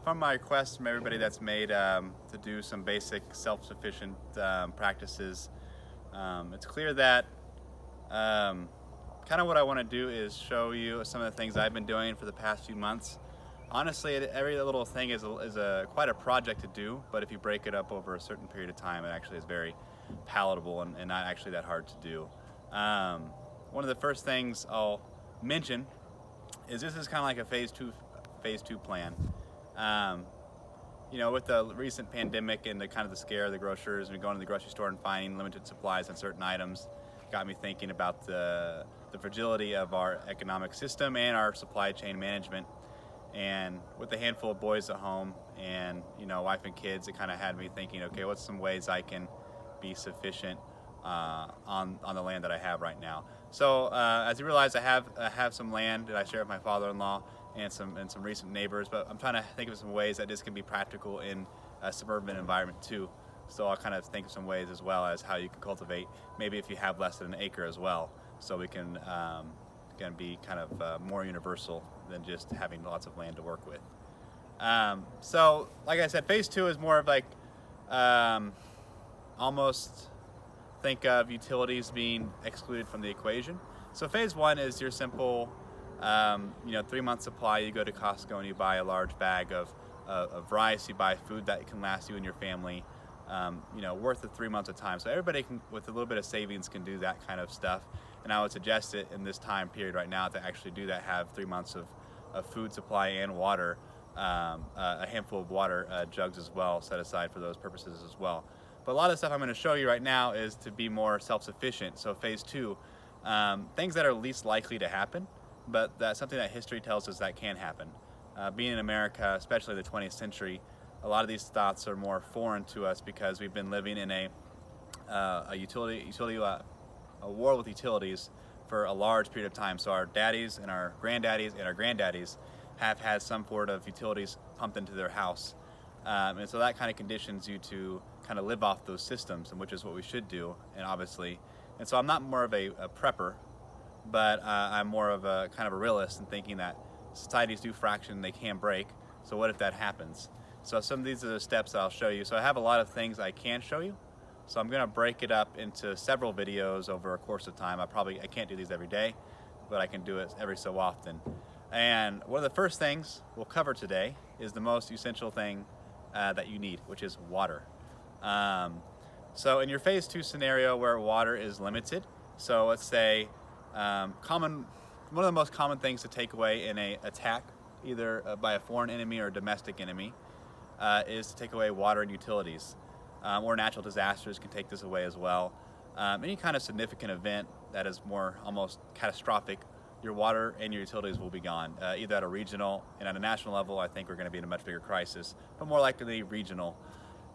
from my requests from everybody that's made to do some basic self-sufficient practices, it's clear that kind of what I want to do is show you some of the things I've been doing for the past few months. Honestly, every little thing is quite a project to do, but if you break it up over a certain period of time, it actually is very palatable and not actually that hard to do. One of the first things I'll mention is this is kind of like a phase two plan. With the recent pandemic and the kind of the scare of the grocers and going to the grocery store and finding limited supplies on certain items, got me thinking about the fragility of our economic system and our supply chain management. And with a handful of boys at home and wife and kids, it kind of had me thinking, okay, what's some ways I can be sufficient on the land that I have right now. So as you realize, I have some land that I share with my father-in-law and some recent neighbors, but I'm trying to think of some ways that this can be practical in a suburban environment too. So I'll kind of think of some ways as well as how you can cultivate, maybe if you have less than an acre as well, so we can be kind of more universal than just having lots of land to work with. So like I said, phase two is more of like almost think of utilities being excluded from the equation. So phase one is your simple 3-month supply. You go to Costco and you buy a large bag of rice, you buy food that can last you and your family worth of 3 months of time. So everybody can, with a little bit of savings, can do that kind of stuff. And I would suggest it in this time period right now to actually do that, have 3 months of food supply and water, a handful of water jugs as well set aside for those purposes as well. But a lot of stuff I'm going to show you right now is to be more self-sufficient. So phase two, things that are least likely to happen, but that's something that history tells us that can happen. Being in America, especially the 20th century, a lot of these thoughts are more foreign to us because we've been living in a war with utilities for a large period of time. So our daddies and our granddaddies have had some sort of utilities pumped into their house. And so that kind of conditions you to kind of live off those systems, and which is what we should do, and obviously. And so I'm not more of a prepper, but I'm more of a kind of a realist in thinking that societies do fraction, they can break. So what if that happens? So some of these are the steps that I'll show you. So I have a lot of things I can show you. So I'm going to break it up into several videos over a course of time. I can't do these every day, but I can do it every so often. And one of the first things we'll cover today is the most essential thing that you need, which is water. So in your phase two scenario where water is limited, so let's say one of the most common things to take away in an attack, either by a foreign enemy or a domestic enemy, is to take away water and utilities. Or natural disasters can take this away as well. Any kind of significant event that is more almost catastrophic, your water and your utilities will be gone, either at a regional and at a national level. I think we're going to be in a much bigger crisis, but more likely regional.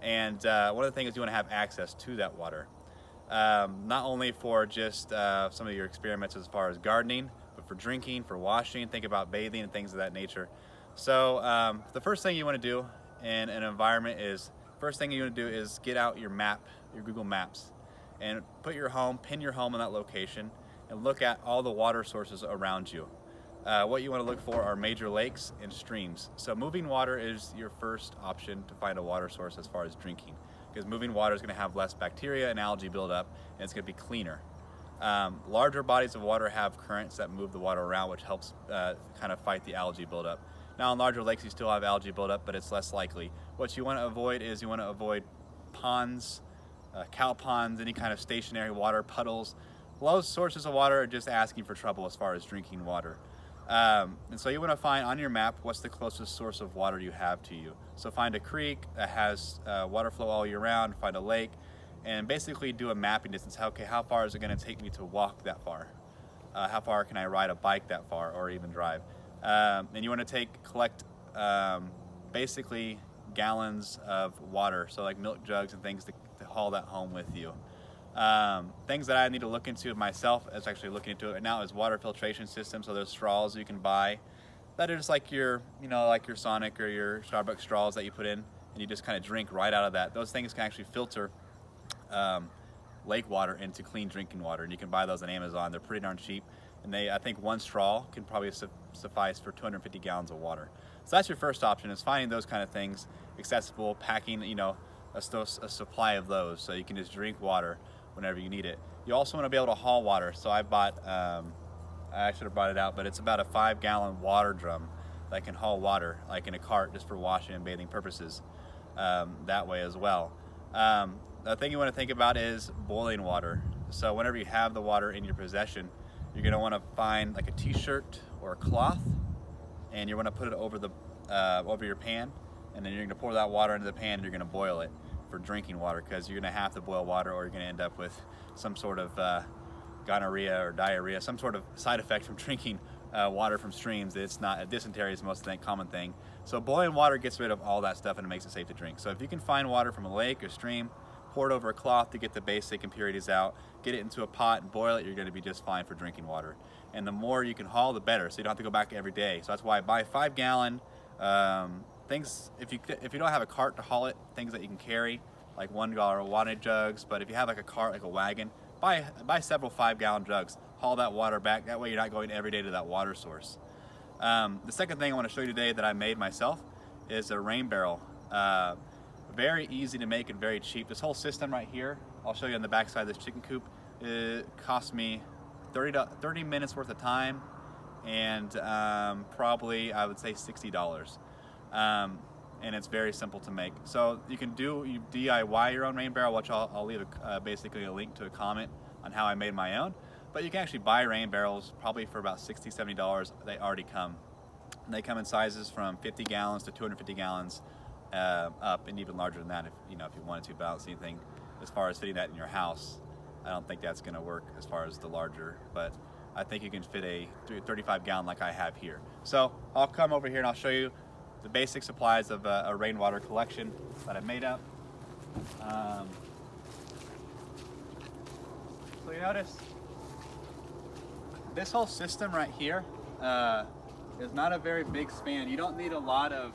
And one of the things is you want to have access to that water, not only for just some of your experiments as far as gardening, but for drinking, for washing. Think about bathing and things of that nature. So the first thing you want to do in an environment is, first thing you want to do is get out your map, your Google Maps, and pin your home in that location, and look at all the water sources around you. What you want to look for are major lakes and streams. So moving water is your first option to find a water source as far as drinking, because moving water is going to have less bacteria and algae buildup, and it's going to be cleaner. Larger bodies of water have currents that move the water around, which helps kind of fight the algae buildup. Now in larger lakes you still have algae buildup, but it's less likely. What you want to avoid is you want to avoid ponds, cow ponds, any kind of stationary water, puddles. Those sources of water are just asking for trouble as far as drinking water. And so you want to find on your map what's the closest source of water you have to you. So find a creek that has water flow all year round, find a lake, and basically do a mapping distance. Okay, how far is it going to take me to walk that far? How far can I ride a bike that far, or even drive? And you want to collect basically gallons of water, so like milk jugs and things to haul that home with you. Things that I need to look into myself, as actually looking into it right now, is water filtration systems. So there's straws you can buy that are just like your Sonic or your Starbucks straws that you put in, and you just kind of drink right out of that. Those things can actually filter lake water into clean drinking water, and you can buy those on Amazon. They're pretty darn cheap, and I think one straw can probably suffice for 250 gallons of water. So that's your first option, is finding those kind of things accessible, packing, a supply of those so you can just drink water whenever you need it. You also want to be able to haul water. So I bought, I should have brought it out, but it's about a 5-gallon water drum that can haul water, like in a cart, just for washing and bathing purposes, that way as well. The thing you want to think about is boiling water. So whenever you have the water in your possession, you're going to want to find like a t-shirt or a cloth, and you're going to put it over over your pan, and then you're going to pour that water into the pan and you're going to boil it for drinking water, because you're going to have to boil water or you're going to end up with some sort of gonorrhea or diarrhea, some sort of side effect from drinking water from streams. It's not, dysentery is the most common thing. So boiling water gets rid of all that stuff and it makes it safe to drink. So if you can find water from a lake or stream, pour it over a cloth to get the basic impurities out, get it into a pot and boil it, you're going to be just fine for drinking water. And the more you can haul, the better, so you don't have to go back every day. So that's why I buy 5-gallon things. If you don't have a cart to haul it, things that you can carry, like $1 water jugs. But if you have like a cart, like a wagon, buy several 5-gallon jugs, haul that water back. That way you're not going every day to that water source. The second thing I want to show you today that I made myself is a rain barrel. Very easy to make and very cheap. This whole system right here, I'll show you on the back side of this chicken coop, it cost me 30 minutes worth of time, and probably I would say $60. And it's very simple to make. So you can DIY your own rain barrel, which I'll leave basically a link to a comment on how I made my own. But you can actually buy rain barrels probably for about $60, $70. They already come. And they come in sizes from 50 gallons to 250 gallons up, and even larger than that if you wanted to balance anything as far as fitting that in your house. I don't think that's going to work as far as the larger, but I think you can fit a 35-gallon like I have here. So I'll come over here and I'll show you the basic supplies of a rainwater collection that I made up. So you notice this whole system right here is not a very big span. You don't need a lot of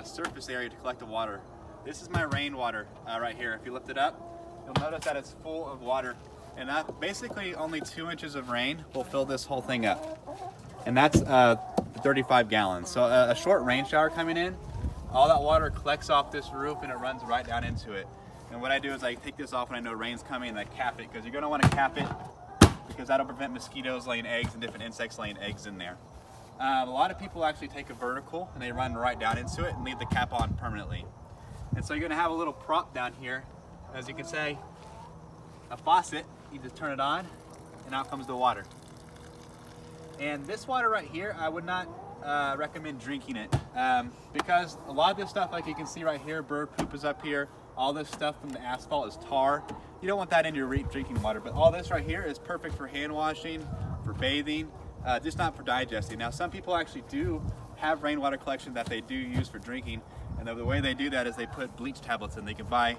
surface area to collect the water. This is my rainwater right here. If you lift it up, you'll notice that it's full of water, and that basically only 2 inches of rain will fill this whole thing up, and that's 35 gallons. So a short rain shower coming in, all that water collects off this roof and it runs right down into it. And what I do is I take this off when I know rain's coming, and I cap it, because you're going to want to cap it because that'll prevent mosquitoes laying eggs and different insects laying eggs in there. A lot of people actually take a vertical and they run right down into it and leave the cap on permanently. And so you're going to have a little prop down here, as you can say, a faucet. You just turn it on and out comes the water. And this water right here, I would not recommend drinking it because a lot of this stuff, like you can see right here, bird poop is up here. All this stuff from the asphalt is tar. You don't want that in your drinking water, but all this right here is perfect for hand washing, for bathing, just not for digesting. Now, some people actually do have rainwater collection that they do use for drinking, and the way they do that is they put bleach tablets in. They can buy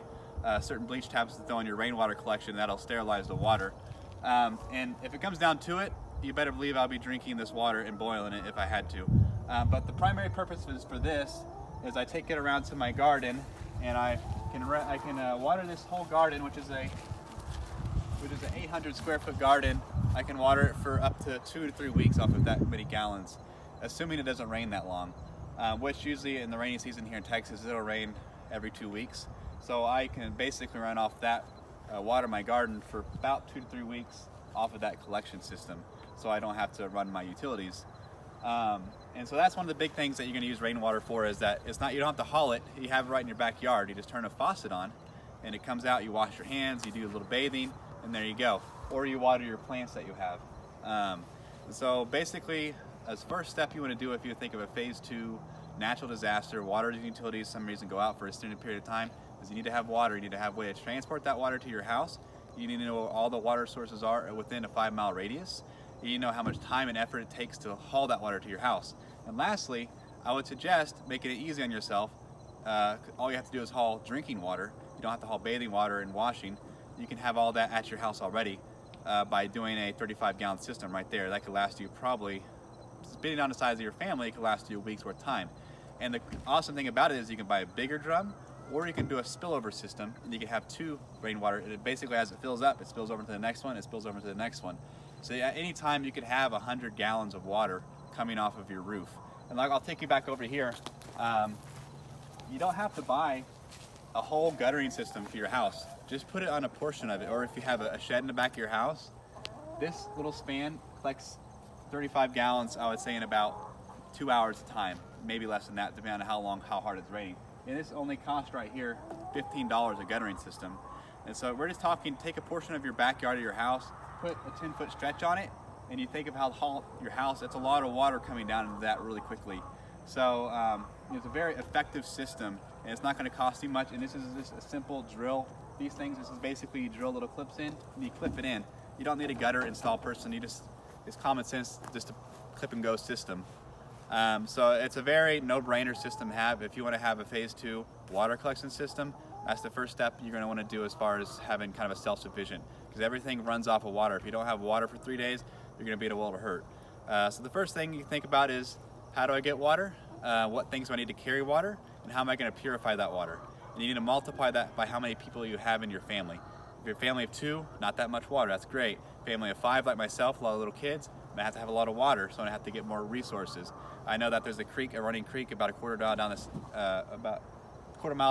certain bleach tablets to throw in your rainwater collection, and that'll sterilize the water. And if it comes down to it, you better believe I'll be drinking this water and boiling it if I had to. But the primary purpose for this is I take it around to my garden, and I can water this whole garden, which is an 800 square foot garden. I can water it for up to 2 to 3 weeks off of that many gallons, assuming it doesn't rain that long, which usually in the rainy season here in Texas, it'll rain every 2 weeks. So I can basically run off that, water my garden for about 2 to 3 weeks off of that collection system, so I don't have to run my utilities. And so that's one of the big things that you're going to use rainwater for, is that you don't have to haul it. You have it right in your backyard. You just turn a faucet on and it comes out. You wash your hands, you do a little bathing, and there you go. Or you water your plants that you have. So basically, as first step you want to do if you think of a phase 2 natural disaster, water and utilities some reason go out for a extended period of time, is you need to have water. You need to have a way to transport that water to your house. You need to know where all the water sources are within a 5-mile radius. You need to know how much time and effort it takes to haul that water to your house. And lastly, I would suggest making it easy on yourself. All you have to do is haul drinking water. You don't have to haul bathing water and washing. You can have all that at your house already by doing a 35-gallon system right there. That could last you probably, depending on the size of your family, it could last you a week's worth of time. And the awesome thing about it is you can buy a bigger drum, or you can do a spillover system, and you can have 2 rainwater. It basically, as it fills up, it spills over to the next one, it spills over to the next one. So at any time you could have 100 gallons of water coming off of your roof. And I'll take you back over here. You don't have to buy a whole guttering system for your house. Just put it on a portion of it, or if you have a shed in the back of your house, this little span collects 35 gallons, I would say, in about 2 hours of time, maybe less than that, depending on how hard it's raining. And this only costs right here $15 a guttering system. And so we're just talking, take a portion of your backyard of your house, put a 10-foot stretch on it, and you think of how tall your house, that's a lot of water coming down into that really quickly. So it's a very effective system, and it's not going to cost you much. And this is just a simple drill. These things, this is basically you drill little clips in, and you clip it in. You don't need a gutter install person. It's common sense, just a clip and go system. So it's a very no-brainer system to have. If you want to have a phase 2 water collection system, that's the first step you're going to want to do as far as having kind of a self-sufficient, because everything runs off of water. If you don't have water for 3 days, you're going to be in a world of hurt. So the first thing you think about is, how do I get water? What things do I need to carry water? And how am I going to purify that water? And you need to multiply that by how many people you have in your family. If you're a family of 2, not that much water, that's great. Family of 5, like myself, a lot of little kids, I have to have a lot of water, so I have to get more resources. I know that there's a running creek about a quarter mile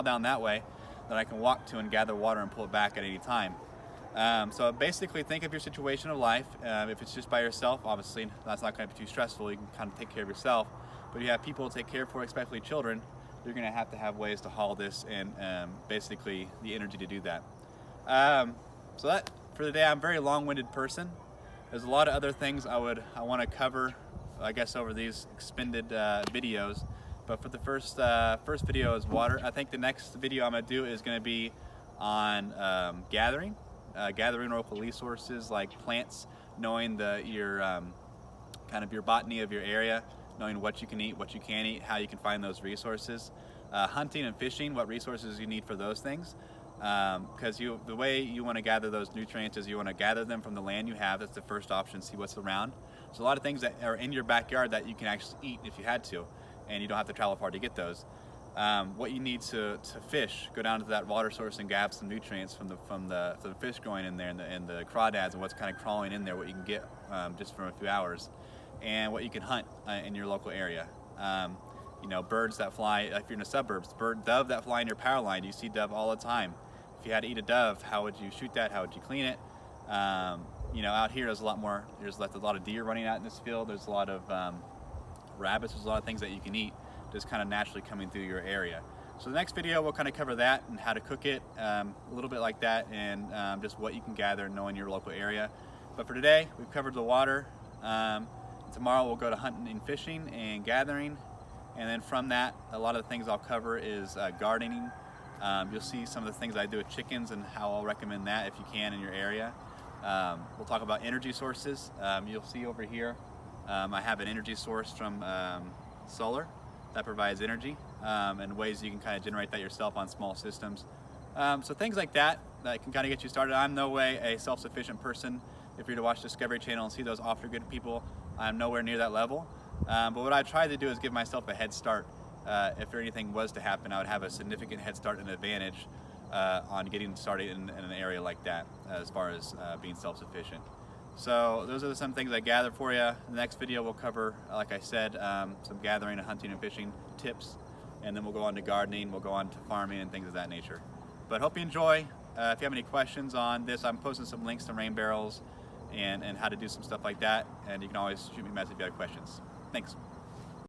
down that way that I can walk to and gather water and pull it back at any time. So basically, think of your situation of life. If it's just by yourself, obviously that's not going to be too stressful. You can kind of take care of yourself. But if you have people to take care for, especially children, you're going to have ways to haul this and basically the energy to do that. So that for the day, I'm a very long-winded person. There's a lot of other things I want to cover, I guess, over these expended videos. But for the first video is water. I think the next video I'm going to do is going to be on gathering local resources like plants, knowing your kind of your botany of your area, knowing what you can eat, what you can't eat, how you can find those resources. Hunting and fishing, what resources you need for those things. Because the way you want to gather those nutrients is you want to gather them from the land you have. That's the first option, see what's around. There's a lot of things that are in your backyard that you can actually eat if you had to, and you don't have to travel far to get those. What you need to fish, go down to that water source and grab some nutrients from the fish growing in there, and the crawdads and what's kind of crawling in there, what you can get just from a few hours, and what you can hunt in your local area. Birds that fly, if you're in the suburbs, dove that fly in your power line, you see dove all the time. If you had to eat a dove, how would you shoot that? How would you clean it? Out here there's a lot more, there's a lot of deer running out in this field, there's a lot of rabbits, there's a lot of things that you can eat just kind of naturally coming through your area. So the next video we'll kind of cover that and how to cook it, a little bit like that, and just what you can gather knowing your local area. But for today, we've covered the water. Tomorrow we'll go to hunting and fishing and gathering, and then from that, a lot of the things I'll cover is gardening. You'll see some of the things I do with chickens and how I'll recommend that if you can in your area. We'll talk about energy sources. You'll see over here, I have an energy source from solar that provides energy, and ways you can kind of generate that yourself on small systems. So things like that can kind of get you started. I'm no way a self-sufficient person. If you're to watch Discovery Channel and see those off-grid people, I'm nowhere near that level. But what I try to do is give myself a head start. If anything was to happen, I would have a significant head start and advantage on getting started in an area like that, as far as being self-sufficient. So those are some things I gathered for you. The next video we'll cover, like I said, some gathering and hunting and fishing tips, and then we'll go on to gardening, we'll go on to farming and things of that nature. But hope you enjoy. If you have any questions on this, I'm posting some links to rain barrels and how to do some stuff like that, and you can always shoot me a message if you have questions. Thanks.